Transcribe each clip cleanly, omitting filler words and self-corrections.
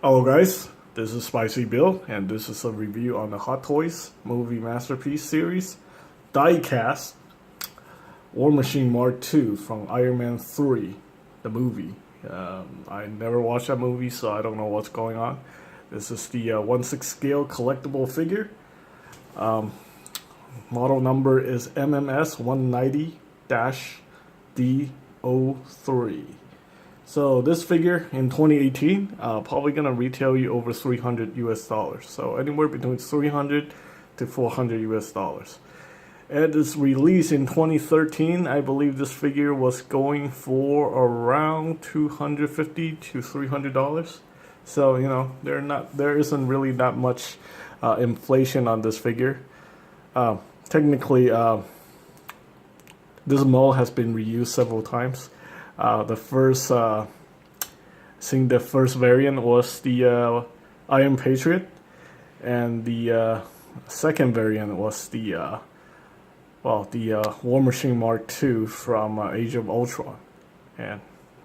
Hello guys, this is Spicy Bill, and this is a review on the Hot Toys movie masterpiece series, Diecast, War Machine Mk2 from Iron Man 3, the movie. I never watched that movie, so I don't know what's going on. This is the 1/6 scale collectible figure. Model number is MMS 190-D03. So this figure in 2018, probably gonna retail you over $300 US. So anywhere between 300 to 400 US. At its release in 2013, I believe this figure was going for around $250 to $300. So you know there isn't really that much inflation on this figure. Technically, this mold has been reused several times. The first variant was the Iron Patriot, and the second variant was the War Machine Mk2 from Age of Ultron. And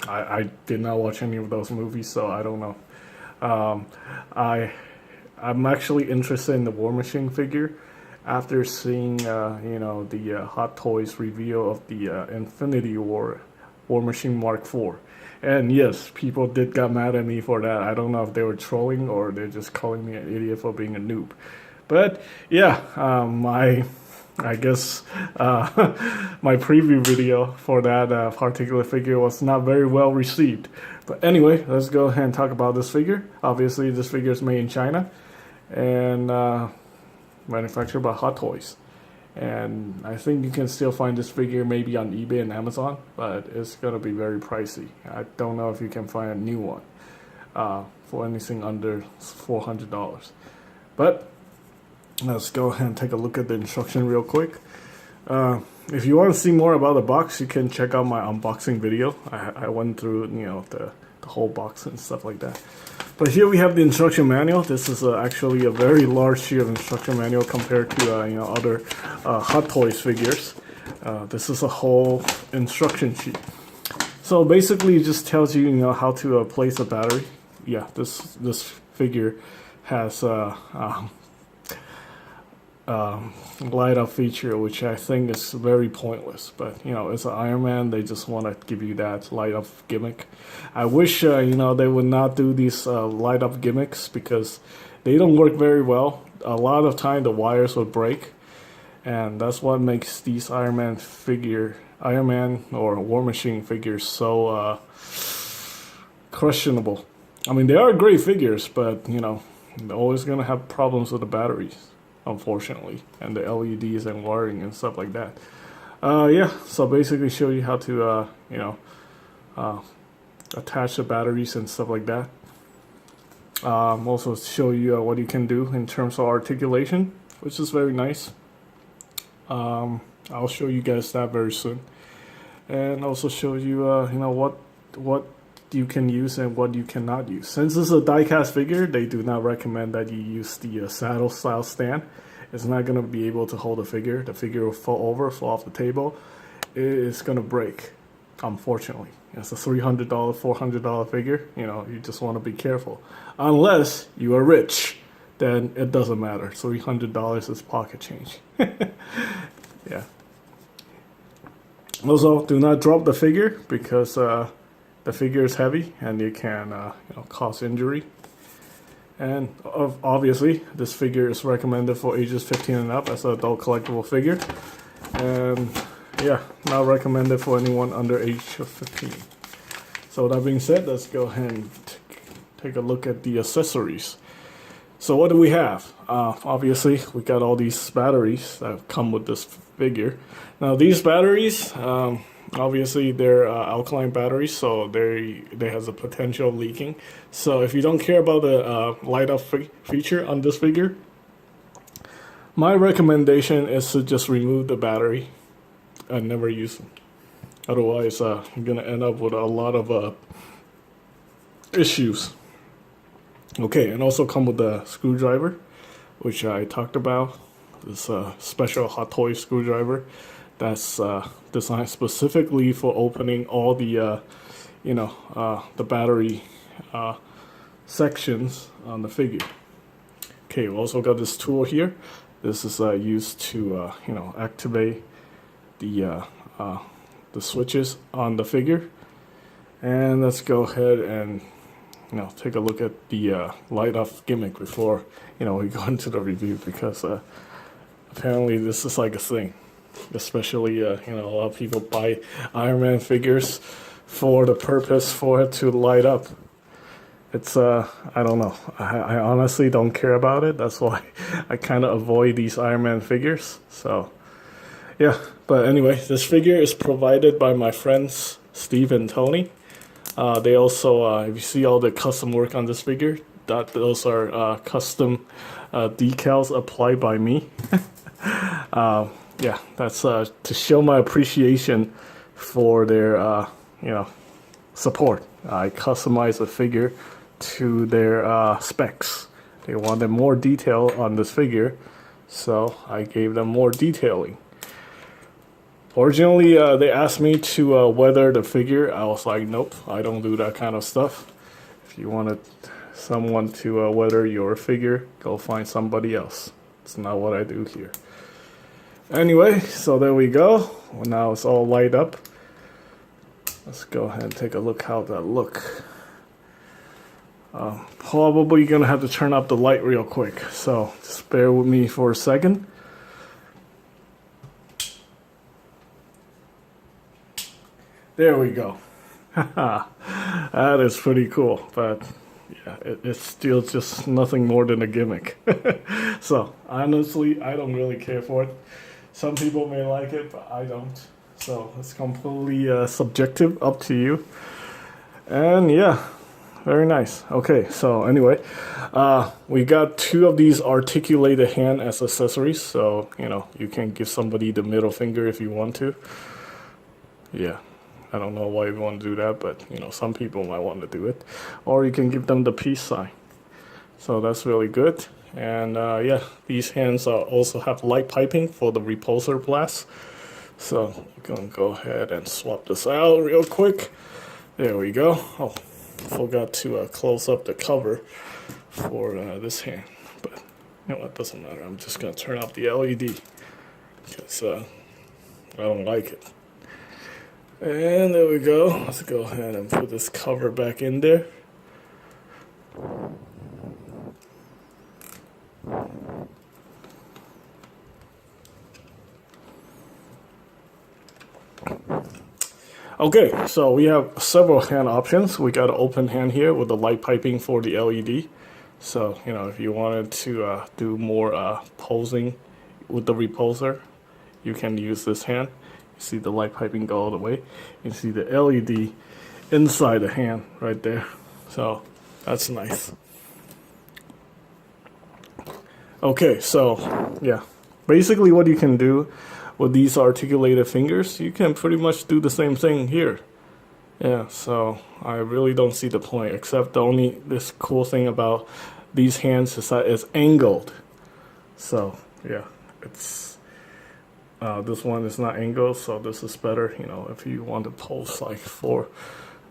I did not watch any of those movies, so I don't know. I'm actually interested in the War Machine figure after seeing the Hot Toys reveal of the Infinity War Machine Mk4. And yes, people did get mad at me for that. I don't know if they were trolling or they're just calling me an idiot for being a noob. But yeah, I guess my preview video for that particular figure was not very well received. But anyway, let's go ahead and talk about this figure. Obviously, this figure is made in China and manufactured by Hot Toys. And I think you can still find this figure maybe on eBay and Amazon, but it's going to be very pricey. I don't know if you can find a new one for anything under $400. But let's go ahead and take a look at the instruction real quick. If you want to see more about the box, you can check out my unboxing video. I went through the whole box and stuff like that. But here we have the instruction manual. This is actually a very large sheet of instruction manual compared to other Hot Toys figures. This is a whole instruction sheet. So basically, it just tells you how to place a battery. Yeah, this figure has light up feature, which I think is very pointless, but it's an Iron Man. They just want to give you that light up gimmick. I wish they would not do these light up gimmicks because they don't work very well. A lot of time the wires would break, and that's what makes these Iron Man or War Machine figures so questionable. I mean, they are great figures, but they're always gonna have problems with the batteries, unfortunately, and the LEDs and wiring and stuff like that. Yeah, so basically show you how to attach the batteries and stuff like that. Also show you what you can do in terms of articulation, which is very nice. I'll show you guys that very soon, and also show you what you can use and what you cannot use. Since this is a die-cast figure, they do not recommend that you use the saddle style stand. It's not going to be able to hold the figure. The figure will fall off the table. It's going to break, unfortunately. It's a $300, $400 figure. You just want to be careful. Unless you are rich, then it doesn't matter. $300 is pocket change. Yeah. Also, do not drop the figure because the figure is heavy and it can cause injury. And obviously, this figure is recommended for ages 15 and up as an adult collectible figure. And yeah, not recommended for anyone under age of 15. So that being said, let's go ahead and take a look at the accessories. So what do we have? Obviously, we got all these batteries that come with this figure. Now these batteries, obviously they're alkaline batteries, so they has a potential of leaking. So if you don't care about the light up feature on this figure, my recommendation is to just remove the battery and never use them. Otherwise, you're gonna end up with a lot of issues. Okay, and also come with the screwdriver, which I talked about. This special Hot Toys screwdriver that's designed specifically for opening all the the battery sections on the figure. Okay, we also got this tool here. This is used to activate the switches on the figure. And let's go ahead and take a look at the light up gimmick before we go into the review, because apparently this is like a thing, especially a lot of people buy Iron Man figures for the purpose for it to light up. It's I don't know, I honestly don't care about it. That's why I kind of avoid these Iron Man figures. So yeah, but anyway, this figure is provided by my friends Steve and Tony. They also, if you see all the custom work on this figure, those are custom decals applied by me. Yeah, that's to show my appreciation for their support. I customize the figure to their specs. They wanted more detail on this figure, so I gave them more detailing. Originally, they asked me to weather the figure. I was like, nope, I don't do that kind of stuff. If you wanted someone to weather your figure, go find somebody else. It's not what I do here. Anyway, so there we go. Well, now it's all light up. Let's go ahead and take a look how that look. Probably gonna have to turn up the light real quick, so just bear with me for a second. There we go. That is pretty cool, but yeah, it's still just nothing more than a gimmick. So honestly, I don't really care for it. Some people may like it, but I don't. So it's completely subjective, up to you. And yeah, very nice. Okay, so anyway, we got 2 of these articulated hand as accessories. So, you can give somebody the middle finger if you want to. Yeah, I don't know why you want to do that, but, some people might want to do it. Or you can give them the peace sign. So that's really good. And yeah, these hands also have light piping for the repulsor blast. So I'm going to go ahead and swap this out real quick. There we go. Oh, forgot to close up the cover for this hand. But you know what, doesn't matter. I'm just going to turn off the LED because I don't like it. And there we go. Let's go ahead and put this cover back in there. Okay, so we have several hand options. We got an open hand here with the light piping for the LED. So, if you wanted to do more posing with the repulsor, you can use this hand. You see the light piping go all the way. You see the LED inside the hand right there. So, that's nice. Okay, so, yeah. Basically what you can do with these articulated fingers, you can pretty much do the same thing here. Yeah, so I really don't see the point, except this cool thing about these hands is that it's angled. So yeah, it's this one is not angled, so this is better. If you want to pose like for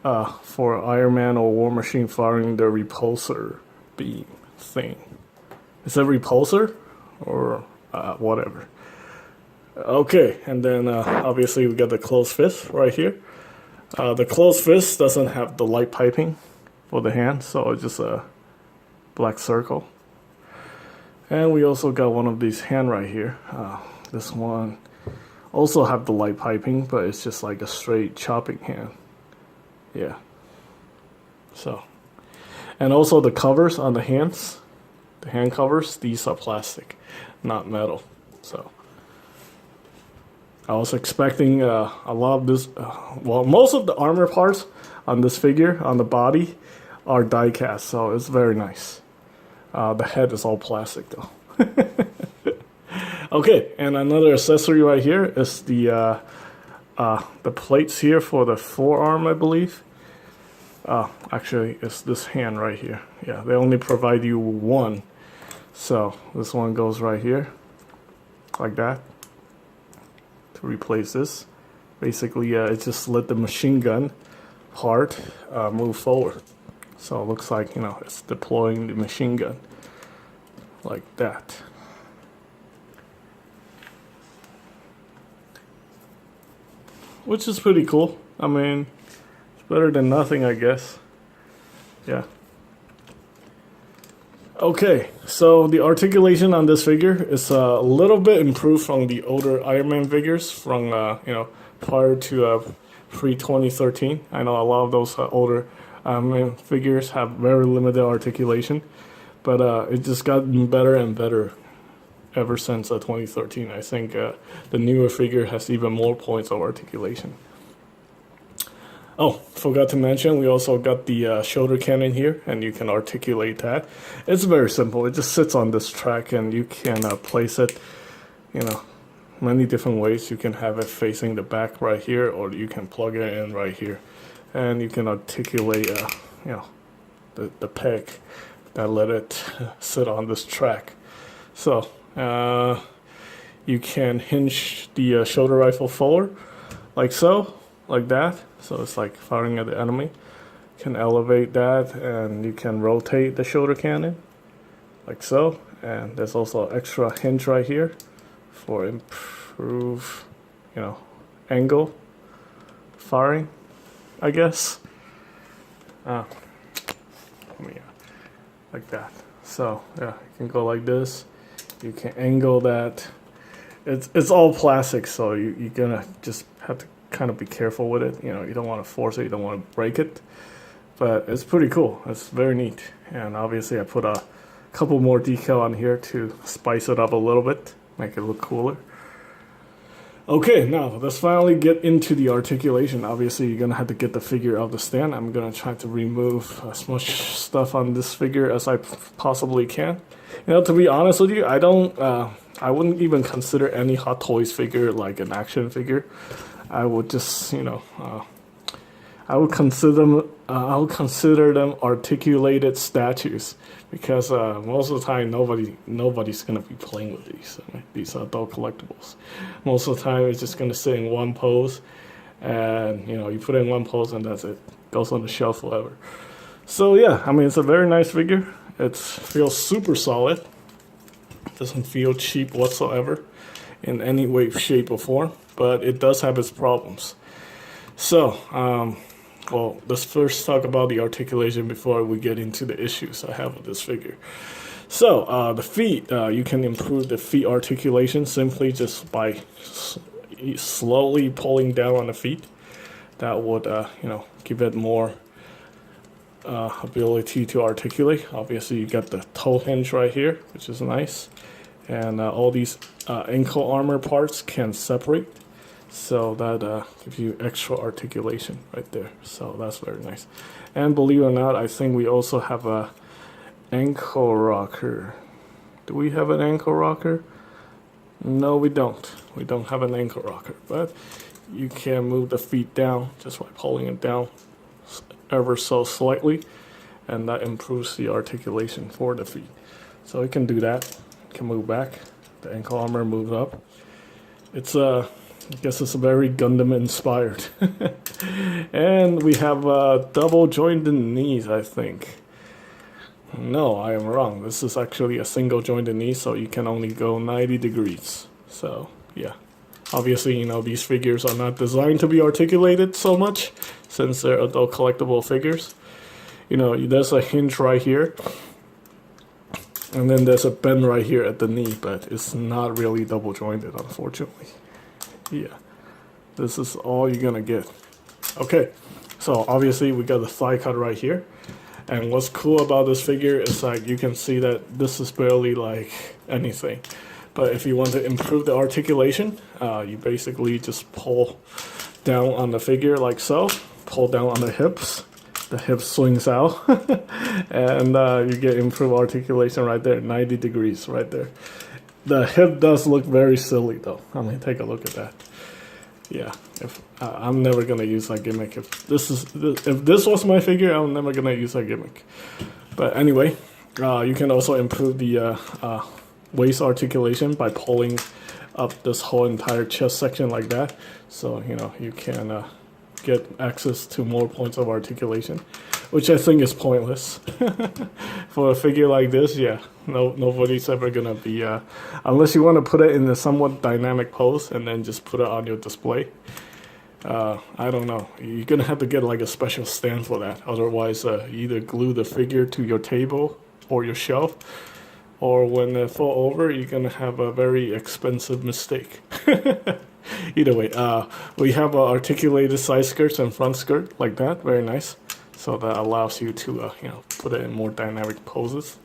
Iron Man or War Machine firing the repulsor beam thing. Is it repulsor or whatever? Okay, and then obviously we got the closed fist right here. The closed fist doesn't have the light piping for the hand, so it's just a black circle. And we also got one of these hand right here. This one also have the light piping, but it's just like a straight chopping hand. Yeah. So, and also the covers on the hands, the hand covers, these are plastic, not metal. So I was expecting a lot of this. Well, most of the armor parts on this figure, on the body, are die-cast, so it's very nice. The head is all plastic, though. Okay, and another accessory right here is the plates here for the forearm, I believe. Actually, it's this hand right here. Yeah, they only provide you one. So this one goes right here, like that. To replace this, basically, it just let the machine gun part move forward. So it looks like, you know, it's deploying the machine gun like that. Which is pretty cool. I mean, it's better than nothing, I guess. Yeah. Okay, so the articulation on this figure is a little bit improved from the older Iron Man figures from, you know, prior to pre-2013. I know a lot of those older Iron Man figures have very limited articulation, but it just gotten better and better ever since 2013. I think the newer figure has even more points of articulation. Oh, forgot to mention, we also got the shoulder cannon here, and you can articulate that. It's very simple. It just sits on this track, and you can place it, you know, many different ways. You can have it facing the back right here, or you can plug it in right here, and you can articulate, you know, the peg that let it sit on this track. So you can hinge the shoulder rifle forward, like so, like that. So it's like firing at the enemy. You can elevate that, and you can rotate the shoulder cannon, like so. And there's also an extra hinge right here for improve, you know, angle firing, I guess. Like that. So yeah, you can go like this. You can angle that. It's all plastic, so you're gonna just have to kind of be careful with it. You know, you don't want to force it, you don't want to break it. But it's pretty cool. It's very neat. And obviously I put a couple more decal on here to spice it up a little bit, make it look cooler. Okay, now let's finally get into the articulation. Obviously you're gonna have to get the figure out the stand. I'm gonna try to remove as much stuff on this figure as I possibly can. You know, to be honest with you, I wouldn't even consider any Hot Toys figure like an action figure. I would just, you know, I would consider them articulated statues, because most of the time nobody's gonna be playing with these. I mean, these are adult collectibles. Most of the time it's just gonna sit in one pose, and you know, you put it in one pose and that's it. Goes on the shelf forever. So yeah, I mean, it's a very nice figure. It feels super solid. Doesn't feel cheap whatsoever in any way, shape, or form, but it does have its problems. So, well, let's first talk about the articulation before we get into the issues I have with this figure. So, the feet, you can improve the feet articulation simply just by slowly pulling down on the feet. That would, you know, give it more ability to articulate. Obviously, you got the toe hinge right here, which is nice. And all these ankle armor parts can separate, so that gives you extra articulation right there. So that's very nice. And believe it or not, I think we also have a ankle rocker. Do we have an ankle rocker? No, we don't. We don't have an ankle rocker, but you can move the feet down just by pulling it down ever so slightly, and that improves the articulation for the feet. So we can do that. Can move back. The ankle armor moves up. It's I guess it's very Gundam inspired. And we have double jointed knees, I think. No, I am wrong. This is actually a single jointed knee, so you can only go 90 degrees. So yeah, obviously, you know, these figures are not designed to be articulated so much since they're adult collectible figures. You know, there's a hinge right here. And then there's a bend right here at the knee, but it's not really double jointed, unfortunately. Yeah, this is all you're gonna get. Okay, so obviously we got the thigh cut right here. And what's cool about this figure is like you can see that this is barely like anything. But if you want to improve the articulation, you basically just pull down on the figure like so, pull down on the hips. The hip swings out, and you get improved articulation right there, 90 degrees right there. The hip does look very silly though. I mean, take a look at that. Yeah, if I'm never gonna use that gimmick. If this was my figure, I'm never gonna use that gimmick. But anyway, you can also improve the waist articulation by pulling up this whole entire chest section like that. So you know you can get access to more points of articulation. which I think is pointless for a figure like this. Yeah, nobody's ever gonna be unless you want to put it in a somewhat dynamic pose and then just put it on your display. I don't know. You're gonna have to get like a special stand for that. Otherwise, either glue the figure to your table or your shelf, or when they fall over, you're gonna have a very expensive mistake. Either way, we have articulated side skirts and front skirt like that. Very nice. So that allows you to put it in more dynamic poses.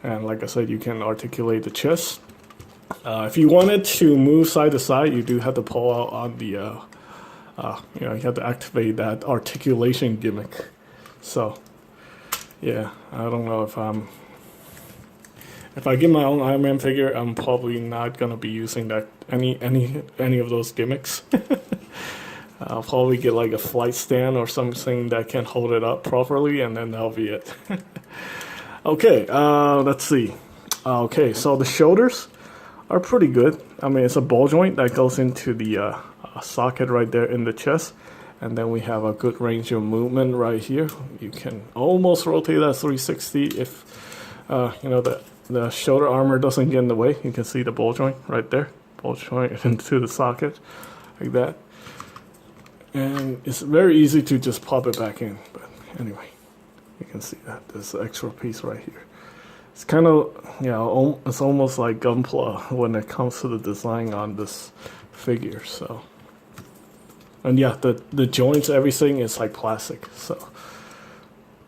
And like I said, you can articulate the chest. If you wanted to move side to side, you do have to pull out on the you have to activate that articulation gimmick. So yeah, I don't know if I get my own Iron Man figure, I'm probably not gonna be using that any of those gimmicks. I'll probably get like a flight stand or something that can hold it up properly, and then that'll be it. Okay, let's see. Okay, so the shoulders are pretty good. I mean, it's a ball joint that goes into the socket right there in the chest, and then we have a good range of movement right here. You can almost rotate that 360 if the shoulder armor doesn't get in the way. You can see the ball joint right there, ball joint into the socket like that, and it's very easy to just pop it back in. But anyway, you can see that there's an extra piece right here. It's kind of, it's almost like Gunpla when it comes to the design on this figure. So, and yeah, the joints, everything is like plastic, so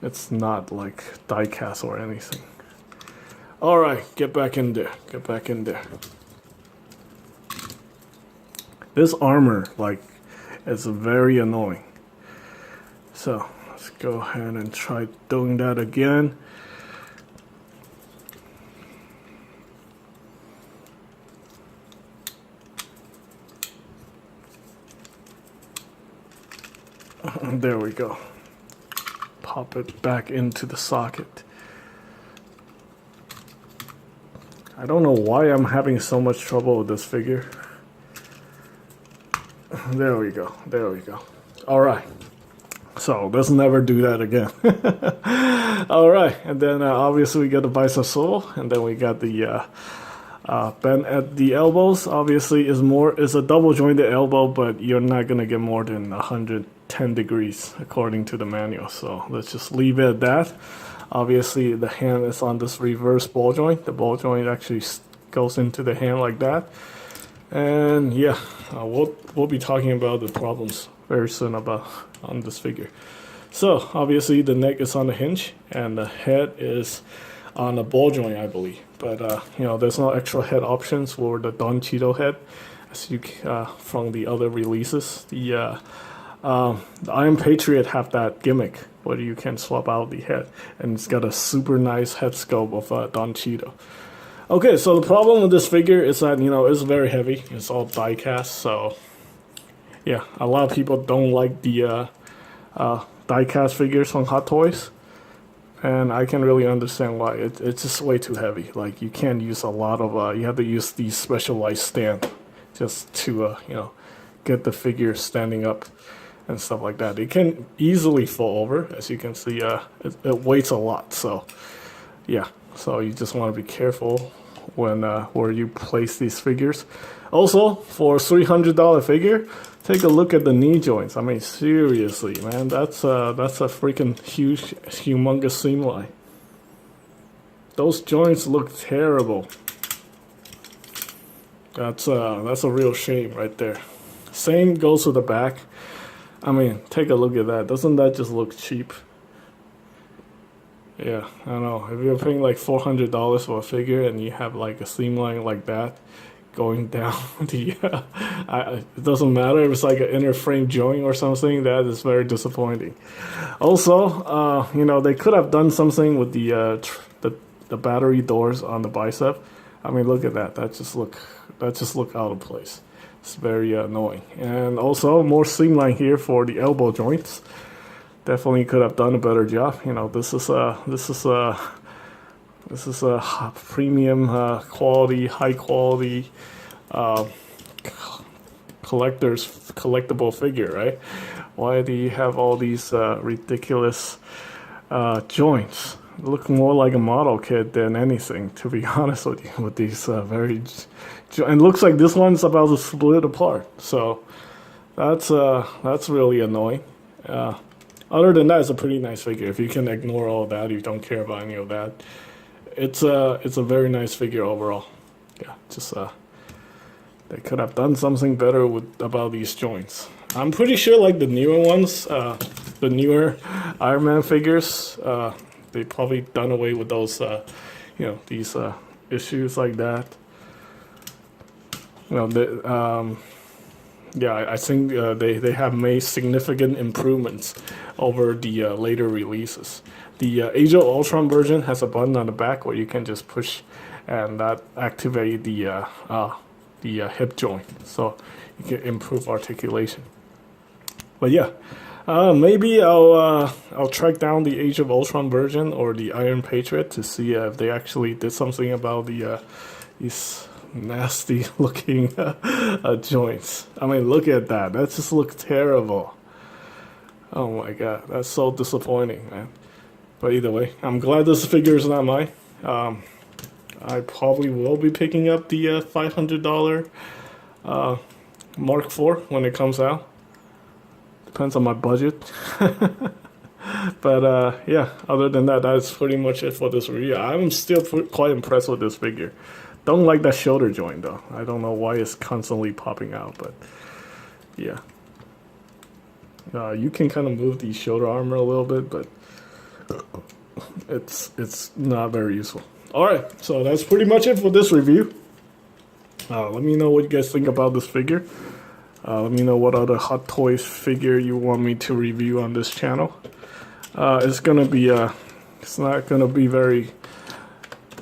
it's not like die cast or anything. All right, get back in there. Get back in there. This armor, like, is very annoying. So let's go ahead and try doing that again. There we go. Pop it back into the socket. I don't know why I'm having so much trouble with this figure. There we go. There we go. All right. So let's never do that again. All right. And then obviously we got the bicep swivel, and then we got the bend at the elbows. Obviously is a double jointed elbow, but you're not gonna get more than 110 degrees according to the manual. So let's just leave it at that. Obviously the hand is on this reverse ball joint. The ball joint actually goes into the hand like that. And yeah, we'll be talking about the problems very soon on this figure. So obviously the neck is on the hinge and the head is on a ball joint, I believe. But there's no extra head options for the Don Cheeto head, as you from the other releases. The Iron Patriot have that gimmick where you can swap out the head, and it's got a super nice head sculpt of Don Cheeto. Okay, so the problem with this figure is that it's very heavy. It's all die cast, so yeah, a lot of people don't like the die cast figures from Hot Toys. And I can really understand why. It's just way too heavy. Like, you can't use a lot of, you have to use these specialized stand just to, get the figure standing up and stuff like that. It can easily fall over. As you can see, it weighs a lot. So, yeah. So you just want to be careful when where you place these figures. Also, for a $300 figure, take a look at the knee joints. I mean, seriously, man, that's a freaking humongous seam line. Those joints look terrible. That's a real shame right there. Same goes with the back. I mean, take a look at that. Doesn't that just look cheap? Yeah, I don't know. If you're paying like $400 for a figure and you have like a seam line like that going down the it doesn't matter if it's like an inner frame joint or something. That is very disappointing. Also, they could have done something with the battery doors on the bicep. I mean, look at that. That just look out of place. It's very annoying. And also more seam line here for the elbow joints. Definitely could have done a better job. This is a premium quality, high quality collectible figure, right? Why do you have all these ridiculous joints? Look more like a model kit than anything, to be honest with you, with these and looks like this one's about to split apart. So that's really annoying. Other than that, it's a pretty nice figure. If you can ignore all that, you don't care about any of that. It's a very nice figure overall. Yeah, just they could have done something better about these joints. I'm pretty sure like the newer ones, the newer Iron Man figures, they probably done away with those, these issues like that. I think they have made significant improvements over the later releases. The Age of Ultron version has a button on the back where you can just push, and that activate the hip joint, so you can improve articulation. But yeah. Maybe I'll track down the Age of Ultron version or the Iron Patriot to see if they actually did something about these nasty looking joints. I mean, look at that. That just looks terrible. Oh my god, that's so disappointing, man. But either way, I'm glad this figure is not mine. I probably will be picking up the $500 Mark IV when it comes out. Depends on my budget. But yeah, other than that, that's pretty much it for this review. I'm still quite impressed with this figure. Don't like that shoulder joint though. I don't know why it's constantly popping out, but yeah. You can kind of move the shoulder armor a little bit, but it's not very useful. Alright, so that's pretty much it for this review. Let me know what you guys think about this figure. Let me know what other Hot Toys figure you want me to review on this channel. It's not gonna be very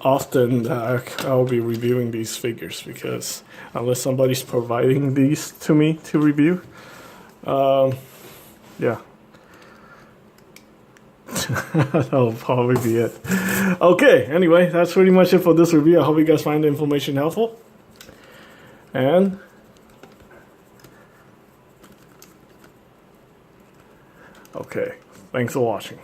often that I'll be reviewing these figures, because unless somebody's providing these to me to review, yeah. That'll probably be it. Okay, anyway, that's pretty much it for this review. I hope you guys find the information helpful. And okay, thanks for watching.